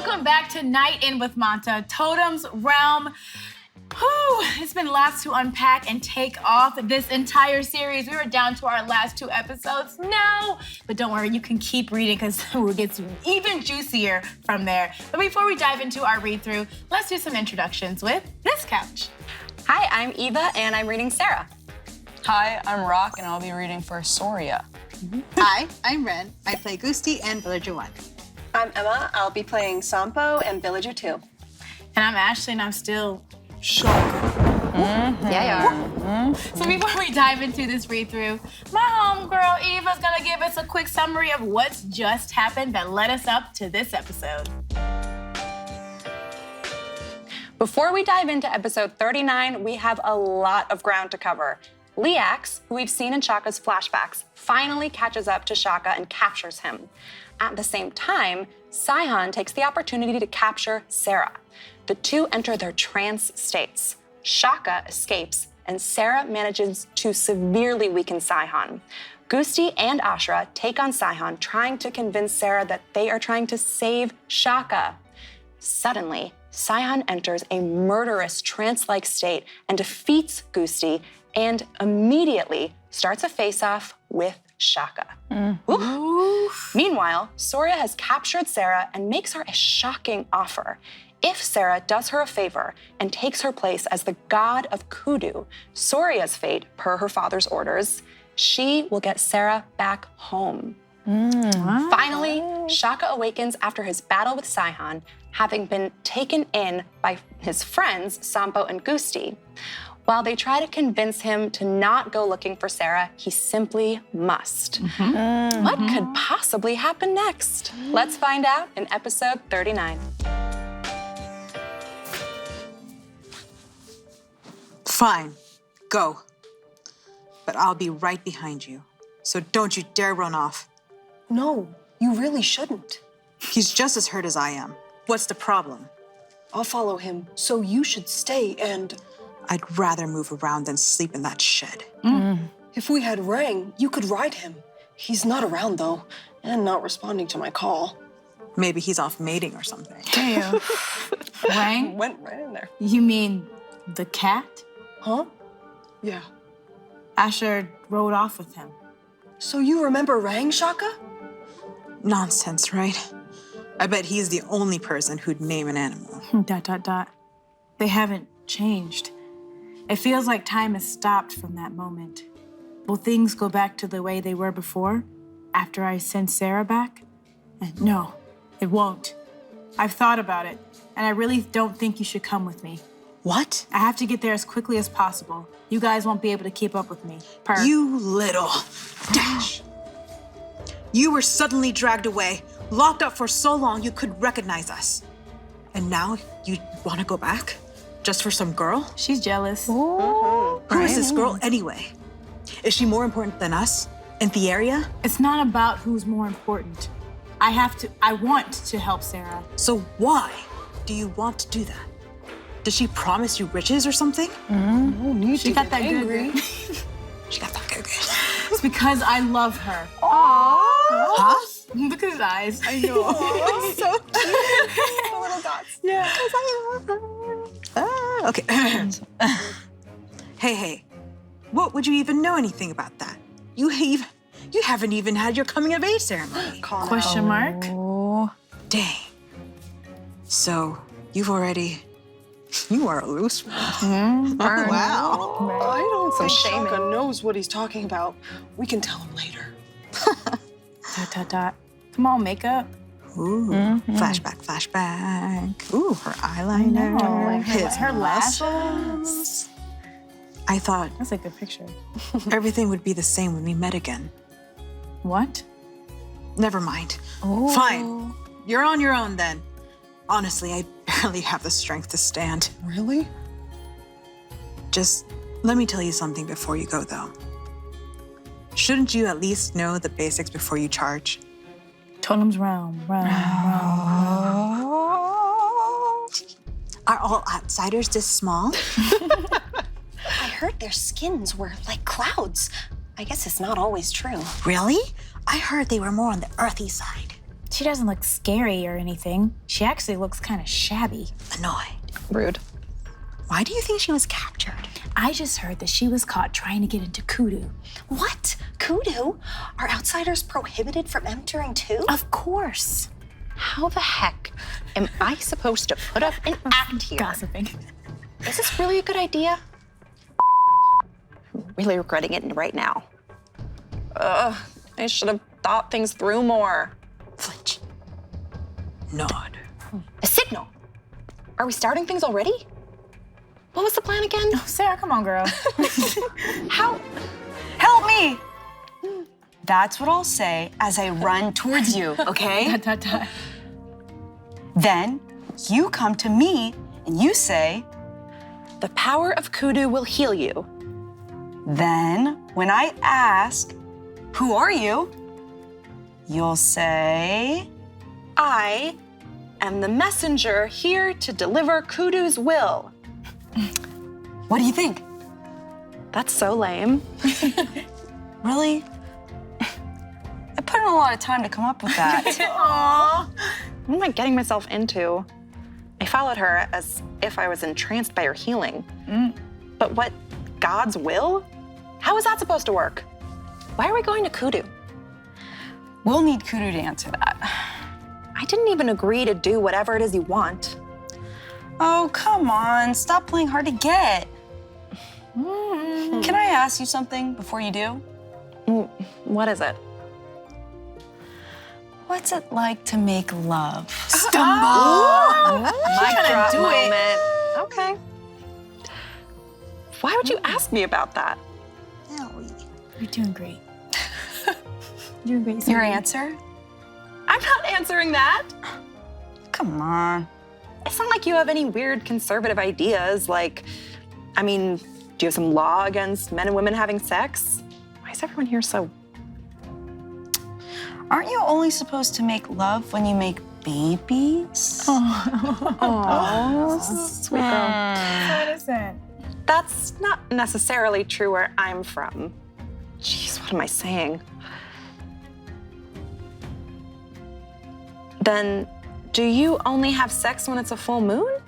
Welcome back to Night In with Manta, Totem's Realm. Whew, it's been lots to unpack and take off this entire series. We were down to our last 2 episodes. No, but don't worry, you can keep reading because it gets even juicier from there. But before we dive into our read-through, let's do some introductions with this couch. Hi, I'm Eva, and I'm reading Sarah. Hi, I'm Rock, and I'll be reading for Soria. Hi, I'm Ren. I play Gusti and Villager 1. I'm Emma. I'll be playing Sampo and Villager 2. And I'm Ashley, and I'm still Shaka. Yeah, you are. So before we dive into this read-through, my homegirl Eva's gonna give us a quick summary of what's just happened that led us up to this episode. Before we dive into episode 39, we have a lot of ground to cover. Liax, who we've seen in Shaka's flashbacks, finally catches up to Shaka and captures him. At the same time, Sihon takes the opportunity to capture Sarah. The two enter their trance states. Shaka escapes, and Sarah manages to severely weaken Sihon. Gusti and Ashra take on Sihon, trying to convince Sarah that they are trying to save Shaka. Suddenly, Sihon enters a murderous trance-like state and defeats Gusti and immediately starts a face-off with Shaka. Meanwhile, Soria has captured Sarah and makes her a shocking offer. If Sarah does her a favor and takes her place as the god of Kudu, Soria's fate, per her father's orders, she will get Sarah back home. Finally, Shaka awakens after his battle with Sihon, having been taken in by his friends, Sampo and Gusti. While they try to convince him to not go looking for Sarah, he simply must. What could possibly happen next? Let's find out in episode 39. Fine, go. But I'll be right behind you. So don't you dare run off. No, you really shouldn't. He's just as hurt as I am. What's the problem? I'll follow him, so you should stay and... I'd rather move around than sleep in that shed. If we had Rang, you could ride him. He's not around, though, and not responding to my call. Maybe he's off mating or something. Ew. Wang? Went right in there. You mean the cat? Huh? Yeah. Asher rode off with him. So you remember Rang, Shaka? Nonsense, right? I bet he's the only person who'd name an animal. ... They haven't changed. It feels like time has stopped from that moment. Will things go back to the way they were before, after I send Sarah back? No, it won't. I've thought about it, and I really don't think you should come with me. What? I have to get there as quickly as possible. You guys won't be able to keep up with me. You little dash. You were suddenly dragged away, locked up for so long you could recognize us. And now you want to go back? Just for some girl? She's jealous. Who is this girl anyway? Is she more important than us in the area? It's not about who's more important. I want to help Sarah. So why do you want to do that? Did she promise you riches or something? No need She to got get that angry. good. She got that good. It's because I love her. Huh? Look at his eyes. I know. So cute. The little dots. Yeah. Okay. Hey. What would you even know anything about that? You haven't even had your coming of age ceremony. Question mark? Oh. Dang. So you are a loose one. Wow. I don't think shaming. Shaka knows what he's talking about. We can tell him later. ... Come on, makeup. Ooh, flashback. Ooh, her eyeliner, his her lashes. muscles. I thought That's a good picture. everything would be the same when we met again. What? Never mind. Fine. You're on your own then. Honestly, I barely have the strength to stand. Really? Just let me tell you something before you go, though. Shouldn't you at least know the basics before you charge? Totem's realm. Are all outsiders this small? I heard their skins were like clouds. I guess it's not always true. Really? I heard they were more on the earthy side. She doesn't look scary or anything. She actually looks kind of shabby. Annoyed. Rude. Why do you think she was captured? I just heard that she was caught trying to get into Kudu. What? Kudu? Are outsiders prohibited from entering too? Of course. How the heck am I supposed to put up an act here? Gossiping. Is this really a good idea? I'm really regretting it right now. I should have thought things through more. Flinch. Nod. A signal. Are we starting things already? What was the plan again? Sarah, come on, girl. How? Help me! That's what I'll say as I run towards you, okay? Then you come to me and you say, The power of Kudu will heal you. then when I ask, who are you? You'll say, I am the messenger here to deliver Kudu's will. what do you think? That's so lame. Really? I put in a lot of time to come up with that. What am I getting myself into? I followed her as if I was entranced by her healing. But what, God's will? How is that supposed to work? Why are we going to Kudu? We'll need Kudu to answer that. I didn't even agree to do whatever it is you want. Oh, come on. Stop playing hard to get. Can I ask you something before you do? What is it? What's it like to make love? Mic drop moment. Okay. Why would you ask me about that? You're doing great. You're great. Your Sarah. answer? I'm not answering that. Come on. It's not like you have any weird conservative ideas. Like, I mean, do you have some law against men and women having sex? Why is everyone here so... Aren't you only supposed to make love when you make babies? Oh, sweet girl. Innocent. That's not necessarily true where I'm from. Jeez, what am I saying? Then, do you only have sex when it's a full moon?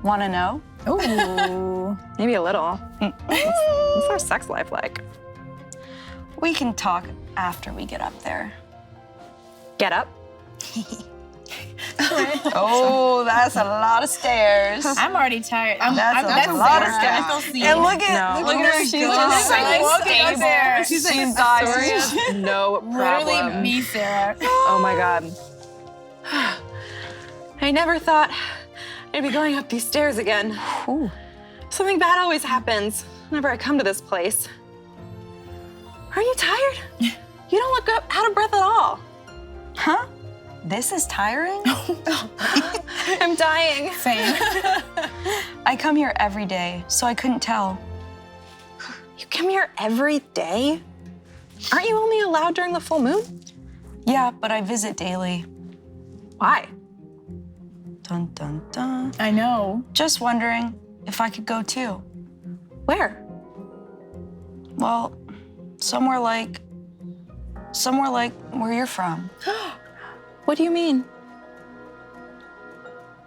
Want to know? Ooh. Maybe a little. What's our sex life like? We can talk after we get up there. Get up. Oh, that's a lot of stairs. I'm already tired. That's a lot of Sarah. steps. And look at her. She's just like walking up there. She's like, No Literally problem. me, Sarah. Oh my God. I never thought I'd be going up these stairs again. Something bad always happens whenever I come to this place. Are you tired? You don't look out of breath at all. Huh? This is tiring? I'm dying. Same. I come here every day, so I couldn't tell. You come here every day? Aren't you only allowed during the full moon? Yeah, but I visit daily. Why? Dun, dun, dun. I know. Just wondering if I could go too. Where? Well, somewhere like where you're from. What do you mean?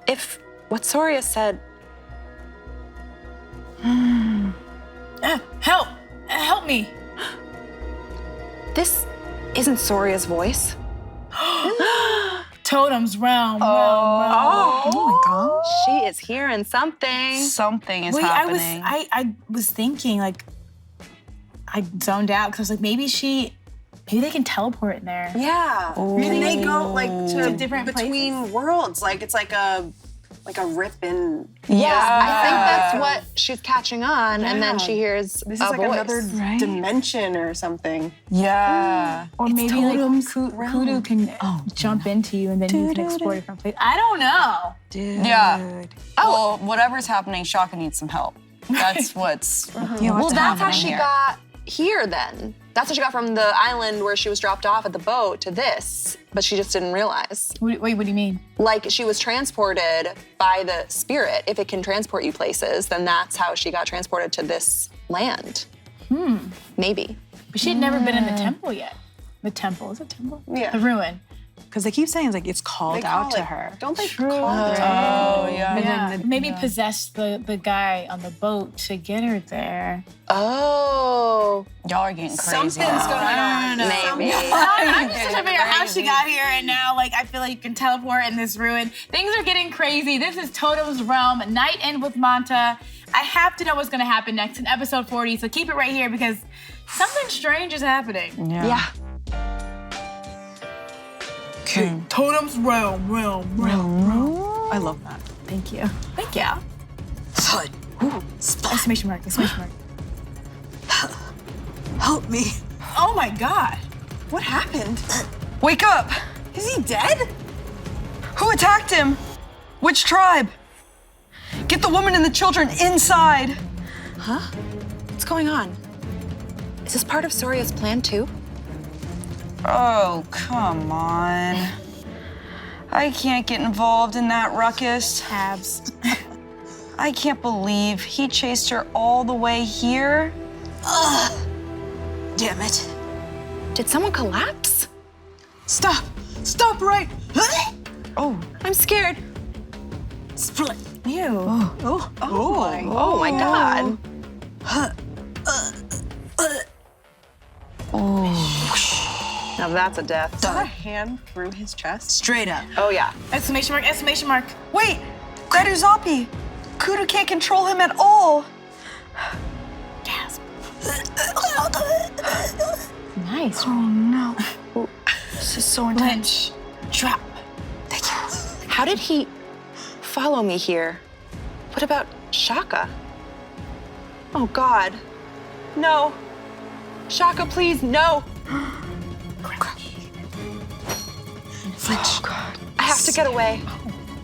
If what Soria said... Help! Help me! This isn't Soria's voice. Totem's realm. Oh my gosh. She is hearing something. Something is Wait, happening. I was thinking, like, I zoned out because maybe they can teleport in there. Yeah. Really? They go like to different between worlds. Like it's like a rip in. Yeah, I think that's what she's catching on, and then Yeah. she hears This a is like voice. another dimension or something. Yeah. Or maybe like Kudu can jump into you and then you can explore different places. I don't know. Yeah. Well, whatever's happening, Shaka needs some help. That's what's Well, that's how she got here then. That's how she got from the island where she was dropped off at the boat to this, but she just didn't realize. Wait, what do you mean? Like she was transported by the spirit. If it can transport you places, then that's how she got transported to this land. Maybe. But she had never been in the temple yet. The temple, is it temple? Yeah. The ruin. Because they keep saying it's called out to her. Don't they call her? Oh, yeah. Yeah. Maybe possessed the guy on the boat to get her there. Oh. Y'all are getting crazy. Something's going on. Maybe. I'm just trying to figure out how she got here, and now I feel like you can teleport in this ruin. Things are getting crazy. This is Totem's Realm, Night End with Manta. I have to know what's gonna happen next in episode 40, so keep it right here because something strange is happening. Yeah. Okay, Totem's Realm. I love that. Thank you. Thank you. Thud. Exclamation mark, exclamation mark. Help me. Oh my God. What happened? Wake up! Is he dead? Who attacked him? Which tribe? Get the woman and the children inside! What's going on? Is this part of Soria's plan too? Oh, come on. I can't get involved in that ruckus. Tabs. I can't believe he chased her all the way here. Damn it. Did someone collapse? Stop. Stop right. Oh, I'm scared. Split. Ew. Oh my God. Now that's a death. Got a hand through his chest? Straight up. Oh yeah. Exclamation mark, exclamation mark. wait! That Usopp! Kudo can't control him at all! Gasp. Nice. Oh no. This is so intense. Lynch. Drop. How did he follow me here? What about Shaka? Oh God. No. Shaka, please, no. Flinch. I have to get away.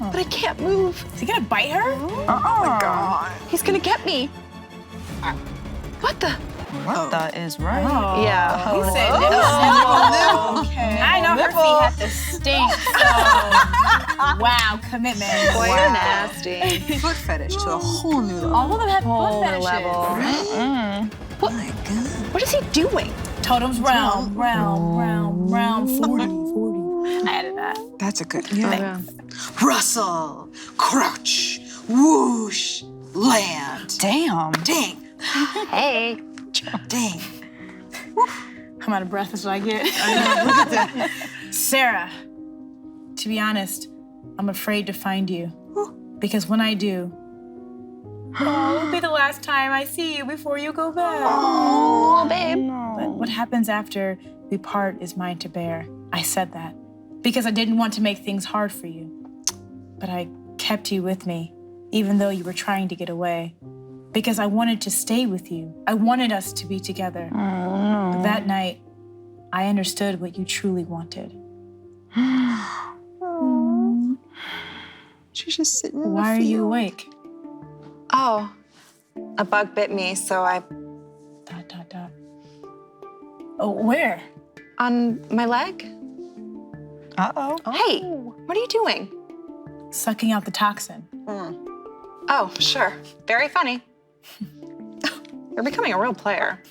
But I can't move. Is he gonna bite her? He's gonna get me. What the? What the is right? Yeah. He said nipple. I know her feet have to stink, so wow, commitment. Boy, you're nasty. Foot fetish to a whole new level. All of them have Whole foot fetishes. level. Oh my God. What is he doing? Totem's Realm, 40. I added that. That's a good. Yeah. Rustle, crouch, whoosh, land. Damn. Dang, Hey. dang. I'm out of breath, that's what I get. I know, look at that. Sarah, to be honest, I'm afraid to find you. Because when I do, it'll be the last time I see you before you go back. Oh, babe. But what happens after we part is mine to bear. I said that because I didn't want to make things hard for you. But I kept you with me, even though you were trying to get away. Because I wanted to stay with you. I wanted us to be together. But that night, I understood what you truly wanted. She's just sitting in the Why are you field. awake? Oh, a bug bit me, so I... ... Oh, where? On my leg? Uh-oh. Hey, what are you doing? Sucking out the toxin. Oh, sure. Very funny. You're becoming a real player.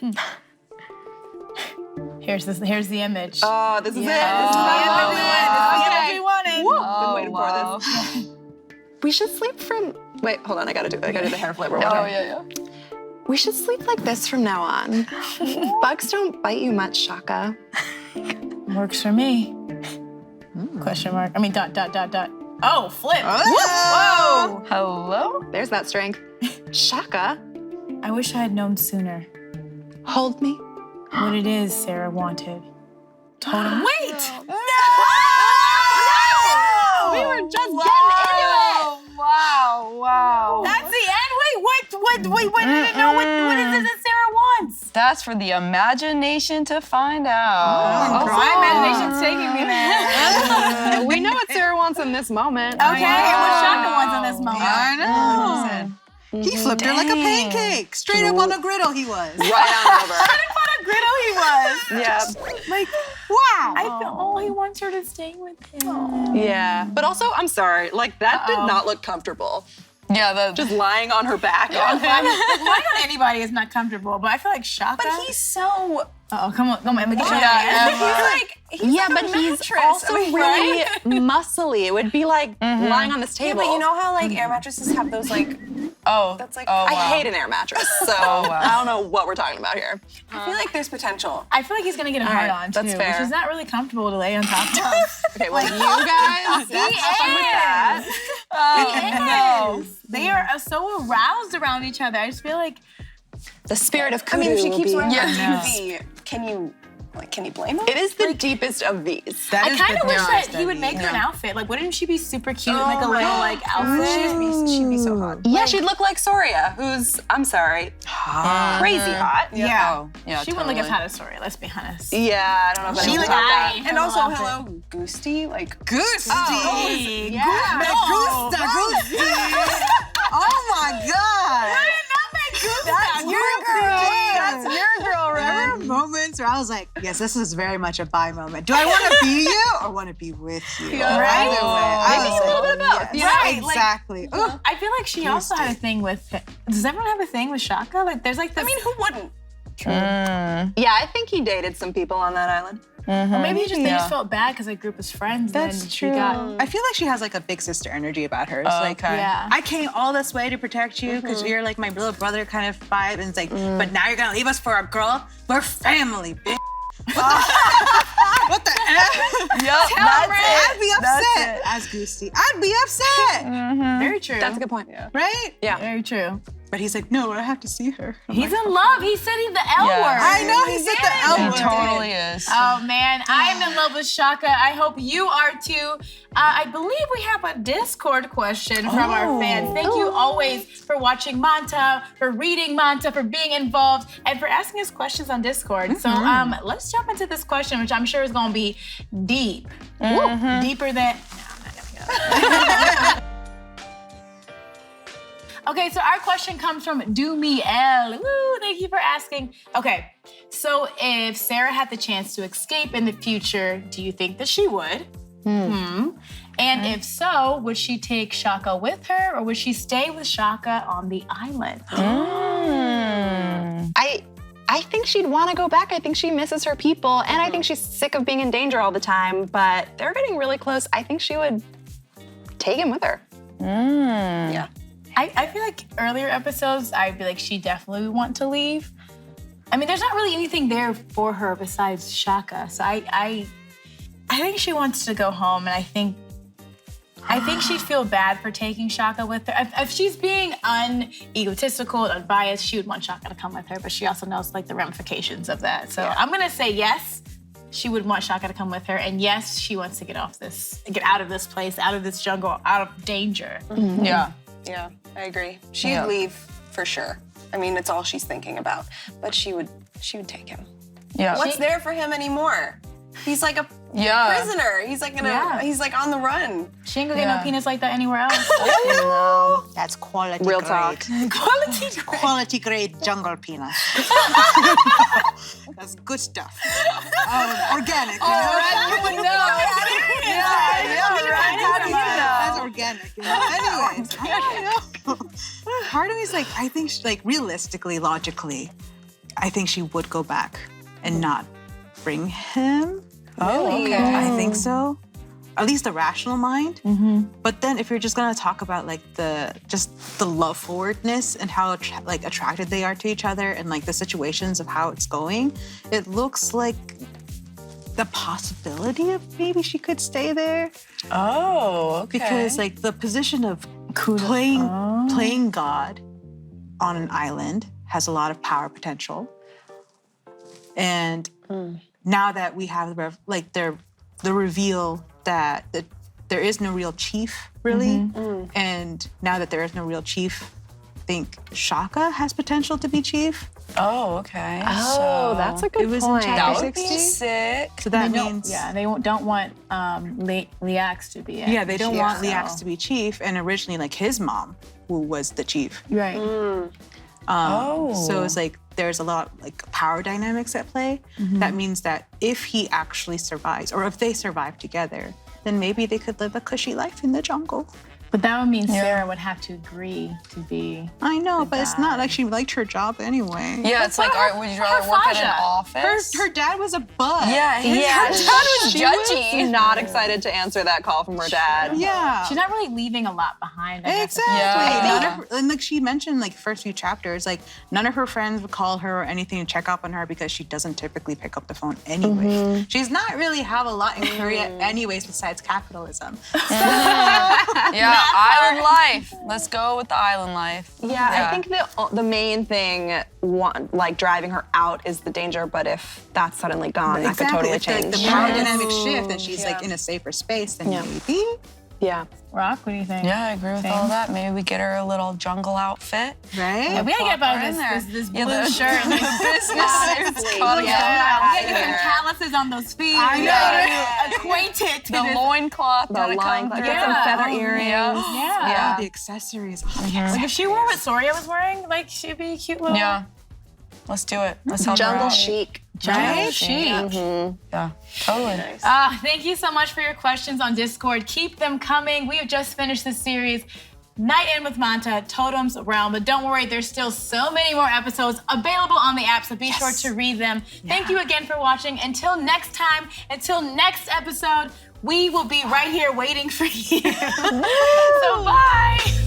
Here's the image. Oh, this is it. This is the image we wanted. Been waiting for this. We should sleep from... Wait, hold on. I gotta do the hair flip. Oh, yeah. We should sleep like this from now on. Bugs don't bite you much, Shaka. Works for me. Question mark. I mean, ... Oh, flip. Whoa! Hello? There's that strength. Shaka, I wish I had known sooner hold me. what it is Sarah wanted. Totem. Wait! No! We were just getting into it. Wow. That's the end? Wait, no, what is it that Sarah wants? That's for the imagination to find out. My imagination's taking me there. We know what Sarah wants in this moment. Okay, and what Shaka wants in this moment. I know. He flipped her like a pancake. Straight up on a griddle he was. Right on over. What a griddle he was. Yeah. Like, Wow. I feel, he wants her to stay with him. Yeah. But also, I'm sorry. Like, that did not look comfortable. Yeah, Just lying on her back. Lying on anybody is not comfortable, but I feel like Shaka. But he's so Oh, come on. Let me get you Yeah, but he's also really muscly. It would be like lying on this Yeah, table. but you know how like air mattresses have those like, that's like, I hate an air mattress, so I don't know what we're talking about here. I feel like there's potential. I feel like he's gonna get a hard on too, that's fair. which is not really comfortable to lay on top of. Okay, well, you guys, have fun with that. They are so aroused around each other. I just feel like The spirit of I kudu mean, if she will keeps be- wearing that DV, can you blame her? It is the deepest of these. I kind of wish that he would make her an outfit. Like, wouldn't she be super cute in like a little like outfit? She'd be so hot. Yeah, she'd look like Soria, who's, I'm sorry, crazy hot. Yeah. Yeah, She wouldn't look as hot as Story, let's be honest. Yeah, I don't know if She I looked about that. high. And also, hello, Goosty, like Goosty. Yeah. Oh my God. That's your girl. That's your girl, right? There were moments where I was like, yes, this is very much a bye moment. Do I want to be you or want to be with you? Right? Either way. Maybe a little bit of both. Yes. Right, like- Exactly. Ooh. I feel like she also had a thing with. Does everyone have a thing with Shaka? Like, there's like this. I mean, who wouldn't? Yeah, I think he dated some people on that island. or maybe they just felt bad because they grew up as friends. That's then true. She got, I feel like she has like a big sister energy about her. It's like, Yeah. I came all this way to protect you because you're like my little brother kind of vibe. And it's like, but now you're gonna leave us for a girl? We're family, bitch. What the F? Yep, I'd be upset as Goosey. I'd be upset. very true. That's a good point. Right? Yeah. Very true. But he's like, no, I have to see her. I'm He's like, in love. He said he's the L word. I know he said the L word. Totally is. Oh man, I am in love with Shaka. I hope you are too. I believe we have a Discord question from our fans. Thank you always for watching Manta, for reading Manta, for being involved, and for asking us questions on Discord. So let's jump into this question, which I'm sure is gonna be deep. Woo, deeper than. No, I'm not gonna go. Okay, so our question comes from Dumiel. Woo, thank you for asking. Okay, so if Sarah had the chance to escape in the future, do you think that she would? And if so, would she take Shaka with her or would she stay with Shaka on the island? I think she'd want to go back. I think she misses her people, and I think she's sick of being in danger all the time, but they're getting really close. I think she would take him with her. Yeah. I feel like earlier episodes, I'd be like, she definitely would want to leave. I mean, there's not really anything there for her besides Shaka. So I think she wants to go home, and I think she'd feel bad for taking Shaka with her. If she's being unegotistical and unbiased, she would want Shaka to come with her, but she also knows like the ramifications of that. So I'm gonna say yes, she would want Shaka to come with her, and yes, she wants to get out of this place, out of this jungle, out of danger. Yeah. Yeah, I agree. She'd leave for sure. I mean, it's all she's thinking about. But she would take him. Yeah. What's there for him anymore? He's like a prisoner. He's like he's like on the run. She ain't gonna get no penis like that anywhere else. no, that's quality Real grade. talk. Quality grade jungle peanut. That's good stuff. Organic, you know? You would know. That's organic. You know? Anyways, I don't know. Part of me is like, I think, realistically, logically, I think she would go back and not bring him. Oh, okay. I think so. At least the rational mind. But then if you're just gonna talk about like the love forwardness and how attracted they are to each other and like the situations of how it's going, it looks like the possibility of maybe she could stay there. Oh, okay. Because like the position of playing God on an island has a lot of power potential. And now that we have the reveal that there is no real chief, really, and now that there is no real chief, I think Shaka has potential to be chief. Oh, okay. Oh, that's a good It was point. in That chapter would be 60. sick. So that means They don't want Liax to be it. yeah, they don't want Liax to be chief, and originally like his mom, who was the chief. Right. So it's like there's a lot like power dynamics at play. That means that if he actually survives, or if they survive together, then maybe they could live a cushy life in the jungle. But that would mean Sarah would have to agree to be. I know, but it's not like she liked her job anyway. Yeah, it's like, would you rather work at an office? Her dad was a bud. Yeah, her dad was judgy. She was not excited to answer that call from her dad. Yeah. She's not really leaving a lot behind. I guess. Exactly. Yeah. None of her, and like she mentioned, like first few chapters, like none of her friends would call her or anything to check up on her because she doesn't typically pick up the phone anyway. She's not really have a lot in Korea anyways besides capitalism. Yeah, island life. Let's go with the island life. Yeah, I think the main thing, like driving her out, is the danger. But if that's suddenly gone, that could totally If, like, change. the power dynamic shift and she's like in a safer space, then maybe. Yeah. Rock, what do you think? Yeah, I agree with all that. Maybe we get her a little jungle outfit. Right? Yeah, we gotta get about her in there. this Yeah, blue the- shirt and the this business suits. We gotta get some calluses on those feet. I We know. gotta get acquainted to The this. loincloth The gotta line, come get through. some feather Yeah. earrings. Yeah. The accessories. Like if she wore what Soria was wearing, like she'd be a cute little. Yeah. Let's do it. Let's help her Jungle out. chic. Jungle chic. Yeah, totally. Thank you so much for your questions on Discord. Keep them coming. We have just finished the series, Night In with Manta, Totem's Realm. But don't worry, there's still so many more episodes available on the app, so be sure to read them. Thank you again for watching. Until next time, until next episode, we will be right here waiting for you. So bye.